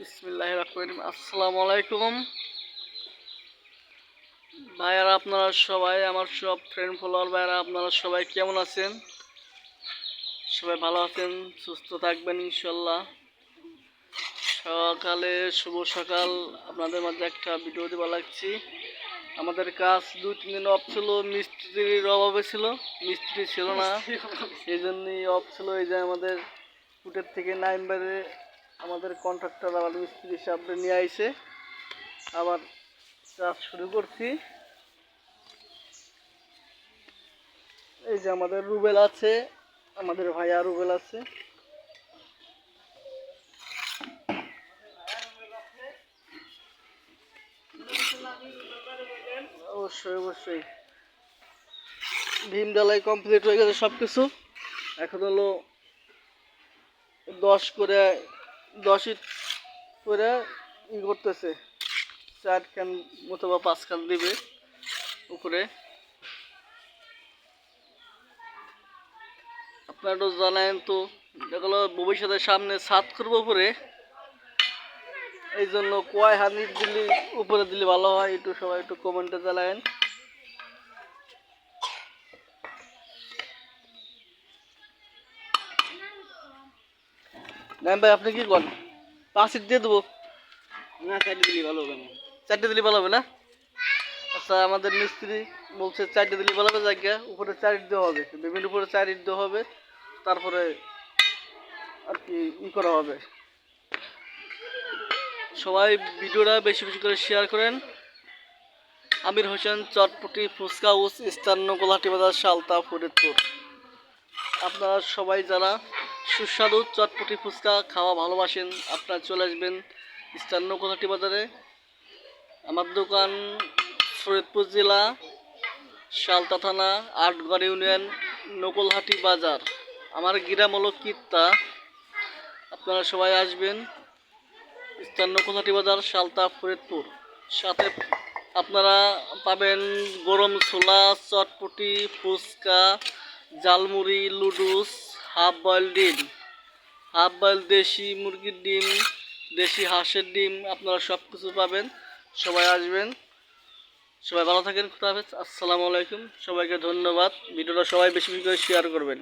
বিসমিল্লাহির রহমানির রহিম। আসসালামু আলাইকুম ভাইয়ারা, আপনারা সবাই, আমার সব ফ্রেন্ড ফলোয়ার ভাইয়ারা, আপনারা সবাই কেমন আছেন? সবাই ভালো আছেন, সুস্থ থাকবেন ইনশাল্লাহ। সকালে শুভ সকাল। আপনাদের মাঝে একটা ভিডিও দেওয়া লাগছি। আমাদের কাজ 2-3 দিন অফ ছিল, মিস্ত্রির অভাবে ছিল, মিস্ত্রি ছিল না, এই জন্যই অফ ছিল। এই যে আমাদের ফুটের থেকে নাইমবারে আমাদের কন্ট্রাক্টর আবার মিস্ত্রি সামনে নিয়ে আইছে, আবার কাজ শুরু করছি। এই যে আমাদের রুবেল আছে, আমাদের ভাইয়া রুবেল আছে। অবশ্যই অবশ্যই ভীম ডালাই কমপ্লিট হয়ে গেছে সব কিছু। এখন হলো 10 ইট করে করতেছে, 4 খান মতো বা 5 খান দিবে উপরে। আপনারা তো জানেন তো, এগুলো ভবিষ্যতে সামনে ছাদ করবো উপরে, এই জন্য কয় হানি দিলে উপরে দিলে ভালো হয়, একটু সবাই একটু কমেন্টে জানায়েন। নাইম ভাই, আপনি কি করেন? 5 ইট দিয়ে দেবো না, 4 দিলে ভালো হবে না। 4টে দিলে ভালো হবে না? আচ্ছা, আমাদের মিস্ত্রি বলছে 4টে দিলে ভালো হবে, জায়গা উপরে 4 ইট দেওয়া হবে, বিভিন্ন উপরে 4 ইট দেওয়া হবে, তারপরে আর কি করা হবে। সবাই ভিডিওটা বেশি বেশি করে শেয়ার করেন। আমির হোসেন, চটপটি ফুচকা হাউস, স্থান গোলাহাটি বাজার, সালতা, ফরিদপুর। আপনারা সবাই যারা সুস্বাদু চটপটি ফুচকা খাওয়া ভালোবাসেন, আপনারা চলে আসবেন স্থান গোলাহাটি বাজারে। আমার দোকান ফরিদপুর জেলা, সালতা থানা, আটগড় ইউনিয়ন, নকলহাটি বাজার। আমার গ্রাম হলো কিত্তা। আপনারা সবাই আসবেন স্থান নকলহাটি বাজার, সালতা, ফরিদপুর। সাথে আপনারা পাবেন গরম ছোলা, চটপটি, ফুচকা, জালমুড়ি, লুডুস, হাফ বয়েল ডিম, হাফ বয়েল দেশি মুরগির ডিম, দেশি হাঁসের ডিম, আপনারা সব কিছু পাবেন। সবাই আসবেন, সবাই ভালো থাকেন। খুদা হাফেজ, আসসালামু আলাইকুম। সবাইকে ধন্যবাদ। ভিডিওটা সবাই বেশি বেশি করে শেয়ার করবেন।